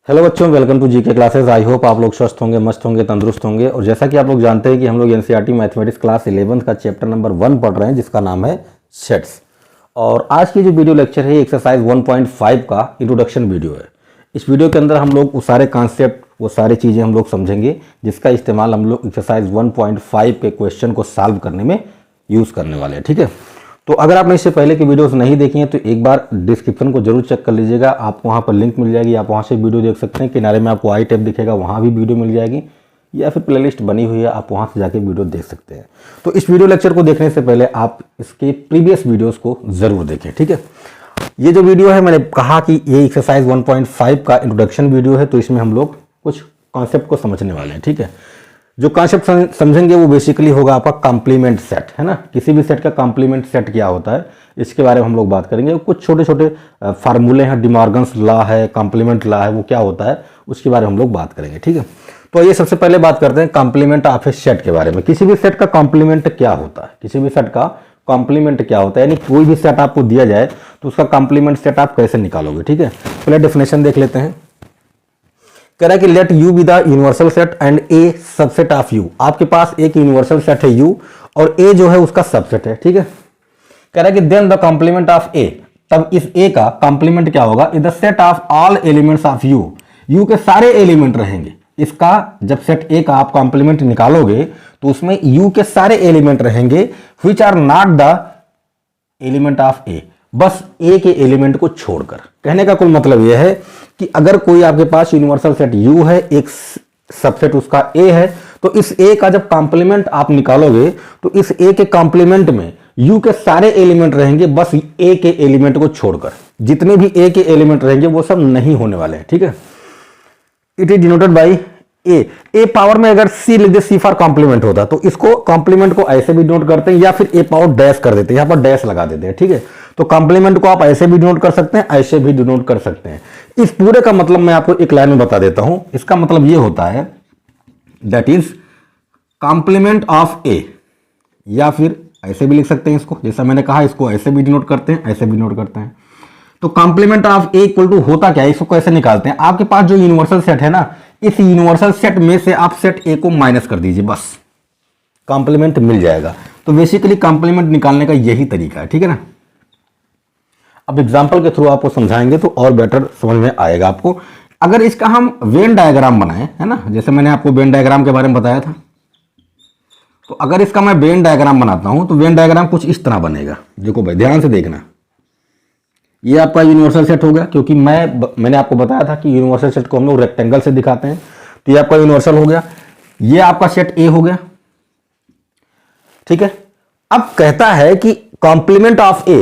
Hello बच्चों, welcome to GK classes. I hope आप लोग स्वस्थ होंगे, मस्त होंगे, तंदुरुस्त होंगे। और जैसा कि आप लोग जानते हैं कि हम लोग एनसीईआरटी मैथमेटिक्स क्लास 11 का चैप्टर नंबर 1 पढ़ रहे हैं, जिसका नाम है सेट्स। और आज की जो वीडियो लेक्चर है एक्सरसाइज 1.5 का इंट्रोडक्शन वीडियो है। इस वीडियो के अंदर हम लोग वो सारे कॉन्सेप्ट, वो सारी चीज़ें हम लोग समझेंगे जिसका इस्तेमाल हम लोग एक्सरसाइज 1.5 के क्वेश्चन को सॉल्व करने में यूज़ करने वाले हैं। ठीक है, तो अगर आपने इससे पहले की वीडियोस नहीं देखी हैं तो एक बार डिस्क्रिप्शन को जरूर चेक कर लीजिएगा। आपको वहाँ पर लिंक मिल जाएगी, आप वहाँ से वीडियो देख सकते हैं। किनारे में आपको आई टैब दिखेगा, वहाँ भी वीडियो मिल जाएगी, या फिर प्लेलिस्ट बनी हुई है, आप वहाँ से जाके वीडियो देख सकते हैं। तो इस वीडियो लेक्चर को देखने से पहले आप इसके प्रीवियस वीडियोज़ को ज़रूर देखें। ठीक है, ये जो वीडियो है, मैंने कहा कि ये एक्सरसाइज 1.5 का इंट्रोडक्शन वीडियो है, तो इसमें हम लोग कुछ कॉन्सेप्ट को समझने वाले हैं। ठीक है, जो कॉन्सेप्ट समझेंगे वो बेसिकली होगा आपका कॉम्प्लीमेंट सेट, है ना। किसी भी सेट का कॉम्प्लीमेंट सेट क्या होता है, इसके बारे में हम लोग बात करेंगे। कुछ छोटे छोटे फार्मूले हैं, डिमॉर्गन्स लॉ है, कॉम्प्लीमेंट लॉ है, वो क्या होता है उसके बारे में हम लोग बात करेंगे। ठीक है, तो ये सबसे पहले बात करते हैं कॉम्प्लीमेंट ऑफ ए सेट के बारे में। किसी भी सेट का कॉम्प्लीमेंट क्या होता है, किसी भी सेट का कॉम्प्लीमेंट क्या होता है, यानी कोई भी सेट आपको दिया जाए तो उसका कॉम्प्लीमेंट सेट आप कैसे निकालोगे। ठीक है, पहले डेफिनेशन देख लेते हैं। कह रहा है कि let you be the universal set and A subset of you. आपके पास एक यूनिवर्सल सेट है यू, और ए जो है उसका सबसेट है। ठीक है, कह रहा है कि देन द कॉम्प्लीमेंट ऑफ ए, तब इस ए का कॉम्प्लीमेंट क्या होगा, in the set of all elements of you. You के सारे एलिमेंट रहेंगे। इसका जब सेट ए का आप कॉम्प्लीमेंट निकालोगे तो उसमें यू के सारे एलिमेंट रहेंगे, which are not the element of A, बस ए के एलिमेंट को छोड़कर। कहने का कुल मतलब यह है कि अगर कोई आपके पास यूनिवर्सल सेट यू है, एक सबसेट उसका ए है, तो इस ए का जब कॉम्प्लीमेंट आप निकालोगे तो इस ए के कॉम्प्लीमेंट में यू के सारे एलिमेंट रहेंगे, बस ए के एलिमेंट को छोड़कर। जितने भी ए के एलिमेंट रहेंगे वो सब नहीं होने वाले हैं। ठीक है, it is denoted by A power में अगर सी लिख दे, सी फॉर कॉम्प्लीमेंट होता तो इसको कॉम्प्लीमेंट को ऐसे भी डिनोट करते हैं, या फिर ए पावर डैश कर देते हैं, यहां पर डैश लगा देते हैं। ठीक है, तो कॉम्प्लीमेंट को आप ऐसे भी डिनोट कर सकते हैं, ऐसे भी डिनोट कर सकते हैं। इस पूरे का मतलब मैं आपको एक लाइन में बता देता हूं। इसका मतलब यह होता है दैट इज कॉम्प्लीमेंट ऑफ ए, या फिर ऐसे भी लिख सकते हैं इसको, जैसा मैंने कहा, इसको ऐसे भी डिनोट करते हैं, ऐसे भी डिनोट करते हैं। तो complement of A equal to होता क्या है, इसको कैसे निकालते हैं। आपके पास जो यूनिवर्सल सेट है ना, इस यूनिवर्सल सेट में से आप सेट ए को माइनस कर दीजिए, बस कॉम्प्लीमेंट मिल जाएगा। तो बेसिकली कॉम्प्लीमेंट निकालने का यही तरीका है। ठीक है ना, अब एग्जांपल के थ्रू आपको समझाएंगे तो और बेटर समझ में आएगा आपको। अगर इसका हम वेन डायग्राम बनाएं, है ना, जैसे मैंने आपको वेन डायग्राम के बारे में बताया था, तो अगर इसका मैं वेन डायग्राम बनाता हूं तो वेन डायग्राम कुछ इस तरह बनेगा। देखो भाई, ध्यान से देखना। ये आपका यूनिवर्सल सेट हो गया, क्योंकि मैंने आपको बताया था कि यूनिवर्सल सेट को हम लोग रेक्टेंगल से दिखाते हैं। तो ये आपका यूनिवर्सल हो गया, ये आपका सेट ए हो गया। ठीक है, अब कहता है कि कॉम्प्लीमेंट ऑफ ए,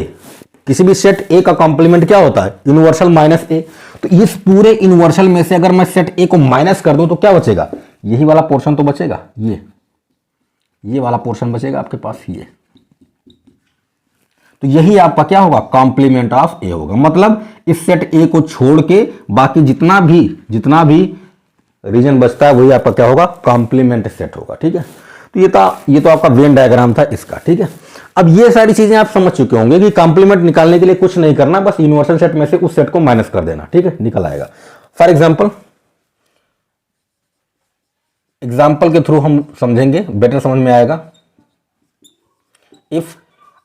किसी भी सेट ए का कॉम्प्लीमेंट क्या होता है, यूनिवर्सल माइनस ए। तो इस पूरे यूनिवर्सल में से अगर मैं सेट ए को माइनस कर दूं तो क्या बचेगा, यही वाला पोर्शन तो बचेगा, ये वाला पोर्शन बचेगा आपके पास, ये। तो यही आपका क्या होगा, कॉम्प्लीमेंट ऑफ ए होगा। मतलब इस सेट ए को छोड़ के बाकी जितना भी रीजन बचता है वही आपका क्या होगा, कॉम्प्लीमेंट सेट होगा। ठीक है, तो ये तो आपका वेन डायग्राम था इसका। ठीक है, अब ये सारी चीजें आप समझ चुके होंगे कि कॉम्प्लीमेंट निकालने के लिए कुछ नहीं करना, बस यूनिवर्सल सेट में से उस सेट को माइनस कर देना। ठीक है, निकल आएगा। फॉर एग्जाम्पल के थ्रू हम समझेंगे, बेटर समझ में आएगा। इफ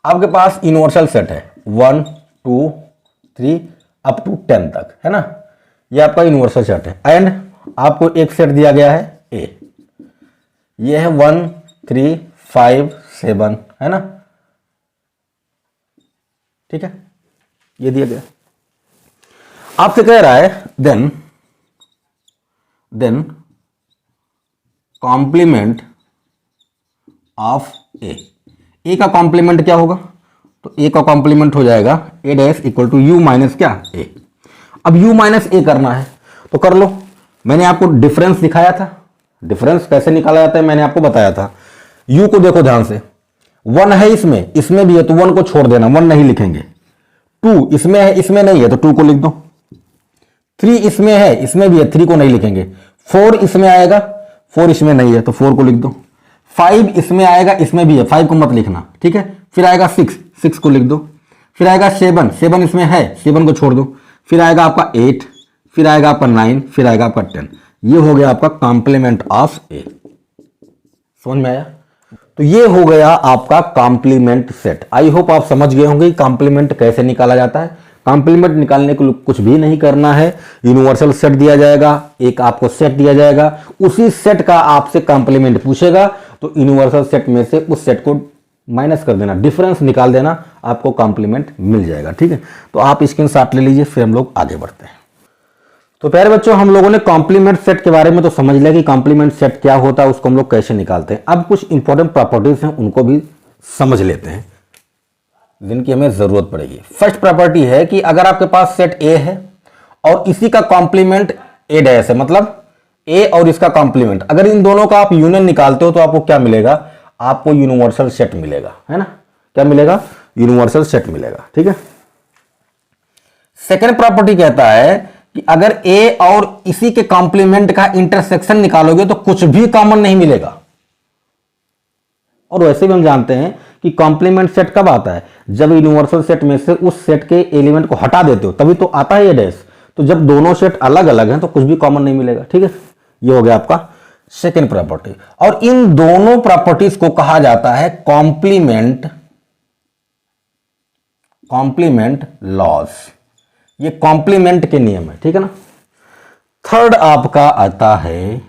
आपके पास यूनिवर्सल सेट है 1 2 3 अप टू 10 तक, है ना, ये आपका यूनिवर्सल सेट है। एंड आपको एक सेट दिया गया है ए, ये है 1 3 5 7, है ना। ठीक है, ये दिया गया। आपसे कह रहा है देन कॉम्प्लीमेंट ऑफ ए का कॉम्प्लीमेंट क्या होगा, तो ए का कॉम्प्लीमेंट हो जाएगा A dash equal to U minus क्या, ए। अब यू माइनस ए करना है तो कर लो। मैंने आपको डिफरेंस दिखाया था, डिफरेंस कैसे निकाला जाता है मैंने आपको बताया था। यू को देखो ध्यान से, 1 है इसमें भी है तो 1 को छोड़ देना, 1 नहीं लिखेंगे। 2 इसमें है, इसमें नहीं है तो 2 को लिख दो। 3 इसमें है, इसमें भी है, 3 को नहीं लिखेंगे। 4 इसमें आएगा, 4 इसमें नहीं है तो 4 को लिख दो। 5 इसमें आएगा, इसमें भी है, 5 को मत लिखना। ठीक है, फिर आएगा 6 को लिख दो। फिर आएगा 7 इसमें है, 7 को छोड़ दो। फिर आएगा आपका 8, फिर आएगा आपका 9, फिर आएगा आपका 10। ये हो गया आपका कॉम्प्लीमेंट ऑफ ए। समझ में आया? तो ये हो गया आपका कॉम्प्लीमेंट सेट। आई होप आप समझ गए होंगे कॉम्प्लीमेंट कैसे निकाला जाता है। कॉम्प्लीमेंट निकालने को कुछ भी नहीं करना है, यूनिवर्सल सेट दिया जाएगा, एक आपको सेट दिया जाएगा, उसी सेट का आपसे कॉम्प्लीमेंट पूछेगा, तो यूनिवर्सल सेट में से उस सेट को माइनस कर देना, डिफरेंस निकाल देना, आपको कॉम्प्लीमेंट मिल जाएगा। ठीक है, तो आप स्क्रीनशॉट ले लीजिए, फिर हम लोग आगे बढ़ते हैं। तो प्यारे बच्चों, हम लोगों ने कॉम्प्लीमेंट सेट के बारे में तो समझ लिया कि कॉम्प्लीमेंट सेट क्या होता है, उसको हम लोग कैसे निकालते हैं। अब कुछ इंपॉर्टेंट प्रॉपर्टीज हैं, उनको भी समझ लेते हैं जिनकी हमें जरूरत पड़ेगी। फर्स्ट प्रॉपर्टी है कि अगर आपके पास सेट ए है और इसी का कॉम्प्लीमेंट ए डैश है, मतलब ए और इसका कॉम्प्लीमेंट, अगर इन दोनों का आप यूनियन निकालते हो तो आपको क्या मिलेगा? आपको यूनिवर्सल सेट मिलेगा, है ना? क्या मिलेगा? यूनिवर्सल सेट मिलेगा। ठीक है। सेकेंड प्रॉपर्टी कहता है कि अगर ए और इसी के कॉम्प्लीमेंट का इंटरसेक्शन निकालोगे तो कुछ भी कॉमन नहीं मिलेगा। और वैसे भी हम जानते हैं कि कॉम्प्लीमेंट सेट कब आता है? जब यूनिवर्सल सेट में से उस सेट के एलिमेंट को हटा देते हो तभी तो आता है ये डैश। तो जब दोनों सेट अलग अलग हैं तो कुछ भी कॉमन नहीं मिलेगा। ठीक है, ये हो गया आपका सेकेंड प्रॉपर्टी। और इन दोनों प्रॉपर्टीज को कहा जाता है कॉम्प्लीमेंट लॉज। ये कॉम्प्लीमेंट के नियम है। ठीक है ना। थर्ड आपका आता है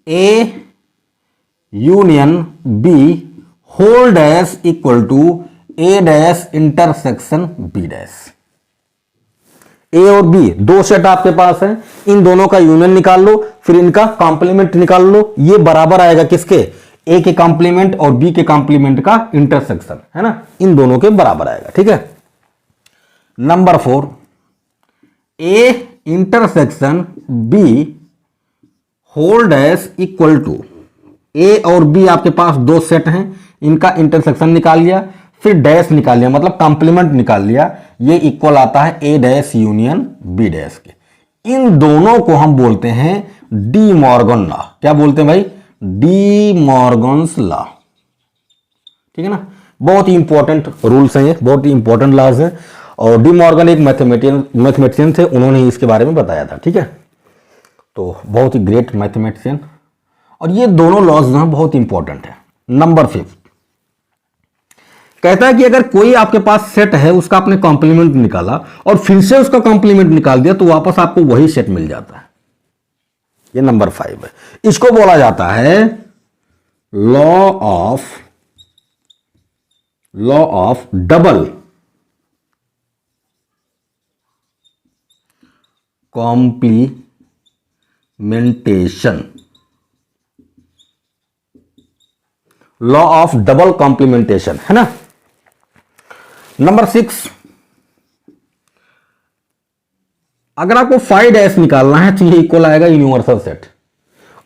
A union B whole dash equal to A dash intersection B dash. A और बी दो सेट आपके पास है, इन दोनों का यूनियन निकाल लो, फिर इनका कॉम्प्लीमेंट निकाल लो। ये बराबर आएगा किसके? ए के कॉम्प्लीमेंट और बी के कॉम्प्लीमेंट का इंटरसेक्शन, है ना? इन दोनों के बराबर आएगा। ठीक है। Number 4, A intersection B whole dash equal to A और बी आपके पास दो सेट हैं, इनका इंटरसेक्शन निकाल लिया, फिर डैश निकाल लिया, मतलब कॉम्प्लीमेंट निकाल लिया। ये इक्वल आता है ए डैश यूनियन बी डैश के। इन दोनों को हम बोलते हैं डी मॉर्गन लॉ। क्या बोलते हैं भाई? D Morgan's law. ठीक है ना। बहुत ही इंपॉर्टेंट रूल्स हैं ये, बहुत ही इंपॉर्टेंट लॉज हैं। और डी मॉर्गन एक मैथमेटिशियन थे, उन्होंने इसके बारे में बताया था। ठीक है, तो बहुत ही ग्रेट मैथमेटिशियन। और ये दोनों लॉज ना बहुत इंपॉर्टेंट है। नंबर 5 कहता है कि अगर कोई आपके पास सेट है, उसका आपने कॉम्प्लीमेंट निकाला और फिर से उसका कॉम्प्लीमेंट निकाल दिया तो वापस आपको वही सेट मिल जाता है। ये नंबर 5 है। इसको बोला जाता है law of double complementation. Law of double complementation, है ना। नंबर 6, अगर आपको 5 डैश निकालना है तो ये इक्वल आएगा यूनिवर्सल सेट।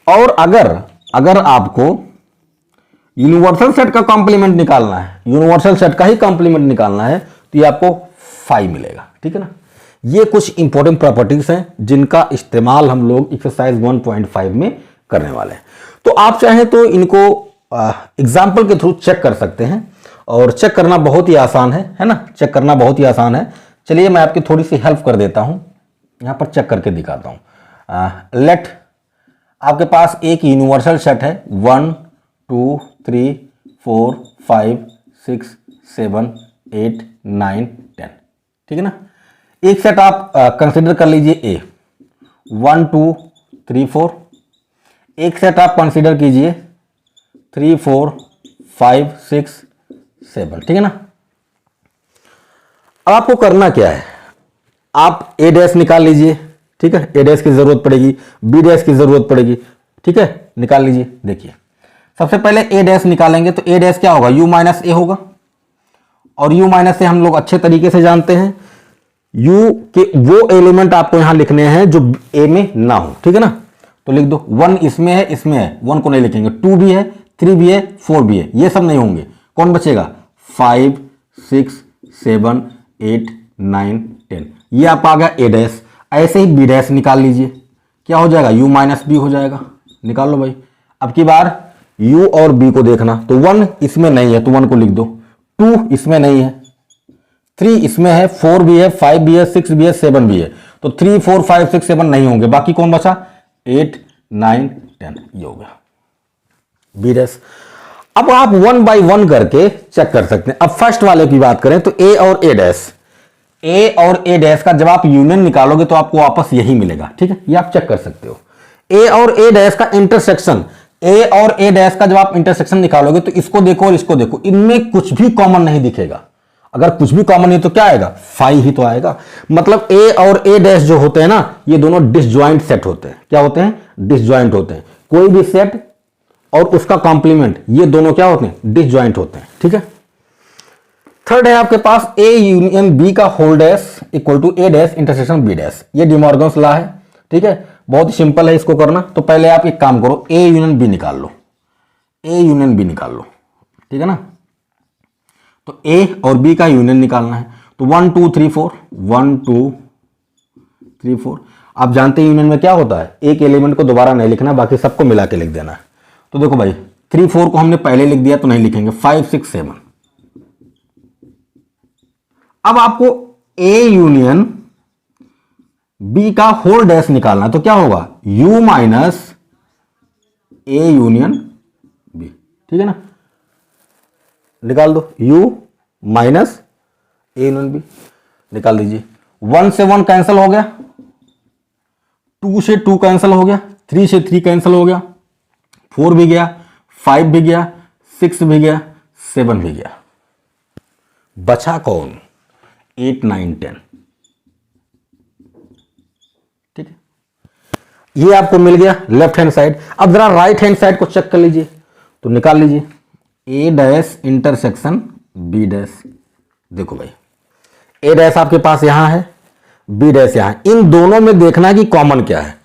और अगर आपको यूनिवर्सल सेट का कॉम्प्लीमेंट निकालना है, यूनिवर्सल सेट का ही कॉम्प्लीमेंट निकालना है, तो ये आपको 5 मिलेगा। ठीक है ना। ये कुछ इंपॉर्टेंट प्रॉपर्टीज हैं जिनका इस्तेमाल हम लोग एक्सरसाइज 1.5 में करने वाले हैं। तो आप चाहें तो इनको एग्जाम्पल के थ्रू चेक कर सकते हैं, और चेक करना बहुत ही आसान है ना। चेक करना बहुत ही आसान है। चलिए मैं आपकी थोड़ी सी हेल्प कर देता हूं, यहां पर चेक करके दिखाता हूं। लेट आपके पास एक यूनिवर्सल सेट है 1 2 3 4 5 6 7 8 9 10। ठीक है ना। एक सेट आप कंसिडर कर लीजिए ए 1 2 3 4। एक सेट आप कंसिडर कीजिए 3 4 5 6 7। ठीक है ना। अब आपको करना क्या है? आप ए डैश निकाल लीजिए। ठीक है, ए डैश की जरूरत पड़ेगी, बी डैश की जरूरत पड़ेगी। ठीक है, निकाल लीजिए। देखिए सबसे पहले ए डैश निकालेंगे तो ए डैश क्या होगा? यू माइनस ए होगा। और यू माइनस ए हम लोग अच्छे तरीके से जानते हैं, यू के वो एलिमेंट आपको यहां लिखने हैं जो ए में ना हो। ठीक है ना। तो लिख दो 1 इसमें है, इसमें है, 1 को नहीं लिखेंगे। 2 भी है, 3 भी है, 4 भी है, ये सब नहीं होंगे। कौन बचेगा? 5 6 7 8 9 10। ये आप आ गया ए डैश। ऐसे ही बी डैश निकाल लीजिए। क्या हो जाएगा? यू माइनस बी हो जाएगा। निकाल लो भाई। अब की बार यू और बी को देखना, तो 1 इसमें नहीं है तो 1 को लिख दो, 2 इसमें नहीं है, 3 इसमें है, 4 भी है, 5 भी है, 6 भी है, 7 भी है, तो 3 4 5 6 7 नहीं होंगे, बाकी कौन बचा? 8 9 10, ये हो गया बी डैश। अब आप 1 बाई 1 करके चेक कर सकते हैं। अब फर्स्ट वाले की बात करें तो ए और ए डैश, ए और ए डैश का जब आप यूनियन निकालोगे तो आपको वापस यही मिलेगा, ठीक है, ये आप चेक कर सकते हो। ए और ए डैश का इंटरसेक्शन, ए और ए डैश का जब आप इंटरसेक्शन निकालोगे तो इसको देखो और इसको देखो, इनमें कुछ भी कॉमन नहीं दिखेगा। अगर कुछ भी कॉमन नहीं तो क्या आएगा? 5 ही तो आएगा। मतलब ए और ए डैश जो होते हैं ना, ये दोनों डिसजॉइंट सेट होते हैं। क्या होते हैं? डिसजॉइंट होते हैं। कोई भी सेट और उसका कॉम्प्लीमेंट, ये दोनों क्या होते हैं? डिसजॉइंट होते हैं, ठीक है। थर्ड है आपके पास ए यूनियन बी का whole dash equal to A dash intersection B dash. ये डिमॉर्गन्स लॉ है, ठीक है, बहुत ही सिंपल है इसको करना। तो पहले आप एक काम करो, ए यूनियन बी निकाल लो, ए यूनियन बी निकाल लो, ठीक है ना। तो ए और बी का यूनियन निकालना है, तो 1 2 3 4 1 2 3 4। आप जानते हैं यूनियन में क्या होता है? एक एलिमेंट को दोबारा नहीं लिखना, बाकी सबको मिला के लिख देना है। तो देखो भाई 3 4 को हमने पहले लिख दिया तो नहीं लिखेंगे, 5 6 7। अब आपको ए यूनियन बी का होल डैश निकालना है, तो क्या होगा? u minus A union B, ठीक है ना। निकाल दो, u minus A union B निकाल दीजिए। 1 से 1 कैंसिल हो गया, 2 से 2 कैंसिल हो गया, 3 से 3 कैंसिल हो गया, 4 भी गया, 5 भी गया, 6 भी गया, 7 भी गया। बचा कौन? 8 9 10, ठीक है। ये आपको मिल गया लेफ्ट हैंड साइड। अब जरा राइट हैंड साइड को चेक कर लीजिए, तो निकाल लीजिए ए डैश इंटरसेक्शन बी डैश। देखो भाई ए डैश आपके पास यहां है, बी डैश यहां है, इन दोनों में देखना कि कॉमन क्या है।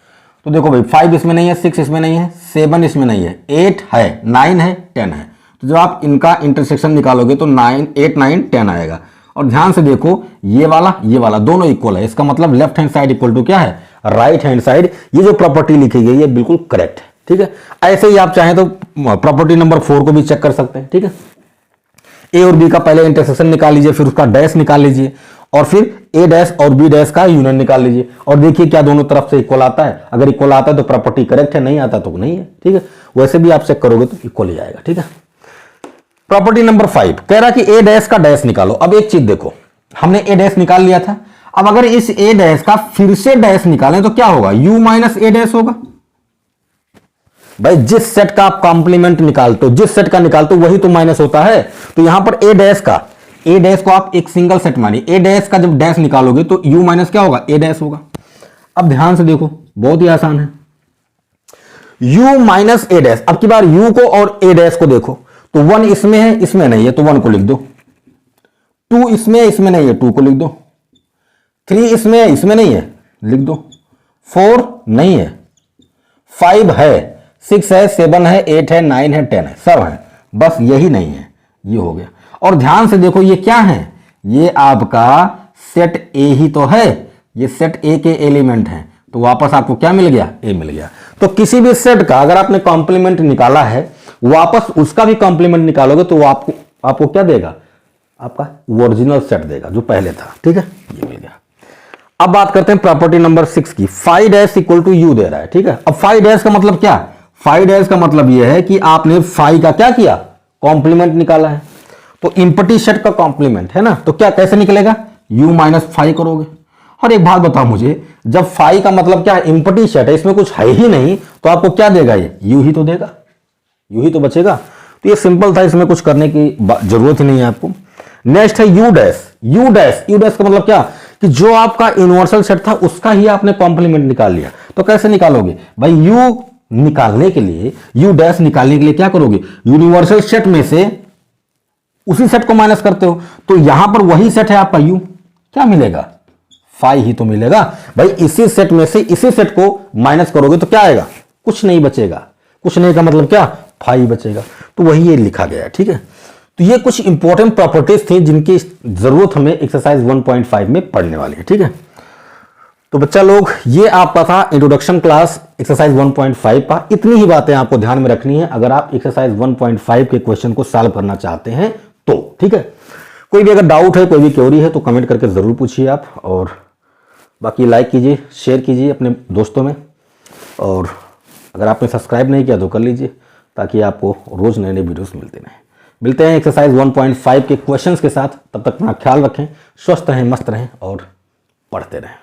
तो देखो भाई 5 इसमें नहीं है, 6 इसमें नहीं है, 7 इसमें नहीं है, 8 है, 9 है, 10 है। तो जब आप इनका इंटरसेक्शन निकालोगे तो 8 9 10 आएगा। और ध्यान से देखो ये वाला दोनों इक्वल है, इसका मतलब left hand side equal to क्या है? Right hand side. ये जो प्रॉपर्टी लिखी गई है बिल्कुल करेक्ट है, ठीक है। ऐसे ही आप चाहें तो प्रॉपर्टी नंबर 4 को भी चेक कर सकते हैं, ठीक है। ए और बी का पहले इंटरसेक्शन निकाल लीजिए, फिर उसका डैश निकाल लीजिए, और फिर ए डैश और बी डैश का यूनियन निकाल लीजिए, और देखिए क्या दोनों तरफ से इक्वल आता है। अगर इक्वल आता है तो प्रॉपर्टी करेक्ट है, नहीं आता तो नहीं है, ठीक है। वैसे भी आप चेक करोगे तो इक्वल ही आएगा, ठीक है। प्रॉपर्टी नंबर 5 कह रहा कि ए डैश का डैश निकालो। अब एक चीज देखो, हमने ए डैश निकाल लिया था, अब अगर इस ए डैश का फिर से डैश निकालें तो क्या होगा? u माइनस ए डैश होगा। भाई जिस सेट का आप कॉम्प्लीमेंट निकालते हो, जिस सेट का निकालते हो वही तो माइनस होता है। तो यहां पर ए डैश का, ए डैश को आप एक सिंगल सेट मानिए, ए डैश का जब डैश निकालोगे तो u माइनस क्या होगा? ए डैश होगा। अब ध्यान से देखो, बहुत ही आसान है, u माइनस ए डैश। अब की बार u को और ए डैश को देखो, तो 1 इसमें है, इसमें नहीं है, तो 1 को लिख दो। 2 इसमें है, इसमें नहीं है, 2 को लिख दो। 3 इसमें है, इसमें नहीं है, लिख दो। 4 नहीं है, 5 है, 6 है, 7 है, 8 है, 9 है, 10 है, सब है, बस यही नहीं है, ये हो गया। और ध्यान से देखो ये क्या है? ये आपका सेट ए ही तो है, ये सेट ए के एलिमेंट हैं, तो वापस आपको क्या मिल गया? ए मिल गया। तो किसी भी सेट का अगर आपने कॉम्प्लीमेंट निकाला है, वापस उसका भी कॉम्प्लीमेंट निकालोगे तो आपको क्या देगा? आपका ओरिजिनल सेट देगा जो पहले था, ठीक है। ये मिल गया। अब बात करते हैं प्रॉपर्टी नंबर 6 की। 5 डैश इक्वल टू यू दे रहा है, ठीक है। अब 5 डैश का मतलब क्या? 5 डैश का मतलब यह है कि आपने 5 का क्या किया? कॉम्प्लीमेंट निकाला है। तो इंपटी सेट का कॉम्प्लीमेंट है ना, तो क्या कैसे निकलेगा? u माइनस 5 करोगे। और एक बात बताओ मुझे, जब 5 का मतलब क्या है? इंपटी सेट है, इसमें कुछ है ही नहीं, तो आपको क्या देगा? ये u ही तो देगा, u ही तो बचेगा। तो ये सिंपल था, इसमें कुछ करने की जरूरत ही नहीं है आपको। नेक्स्ट है u डैश। u डैश का मतलब क्या? कि जो आपका यूनिवर्सल सेट था उसका ही आपने कॉम्प्लीमेंट निकाल लिया। तो कैसे निकालोगे भाई? u निकालने के लिए, u डैश निकालने के लिए क्या करोगे? यूनिवर्सल सेट में से उसी सेट को माइनस करते हो, तो यहां पर वही सेट है आपका u, क्या मिलेगा? 5 ही तो मिलेगा भाई। इसी सेट में से इसी सेट को माइनस करोगे तो क्या आएगा? कुछ नहीं बचेगा। कुछ नहीं का मतलब क्या? 5 बचेगा। तो वही ये लिखा गया है, ठीक है। तो ये कुछ इंपॉर्टेंट प्रॉपर्टीज थी जिनकी जरूरत हमें एक्सरसाइज 1.5 में पढ़ने वाली है, ठीक है। तो बच्चा लोग, ये आपका था इंट्रोडक्शन क्लास एक्सरसाइज 1.5 का। इतनी ही बातें आपको ध्यान में रखनी है अगर आप एक्सरसाइज 1.5 के क्वेश्चन को सॉल्व करना चाहते हैं तो, ठीक है। कोई भी अगर डाउट है, कोई भी क्वेरी है तो कमेंट करके जरूर पूछिए आप। और बाकी लाइक कीजिए, शेयर कीजिए अपने दोस्तों में, और अगर आपने सब्सक्राइब नहीं किया तो कर लीजिए ताकि आपको रोज़ नए नए वीडियोस मिलते रहें। मिलते हैं एक्सरसाइज 1.5 के क्वेश्चंस के साथ। तब तक अपना ख्याल रखें, स्वस्थ रहें, मस्त रहें और पढ़ते रहें।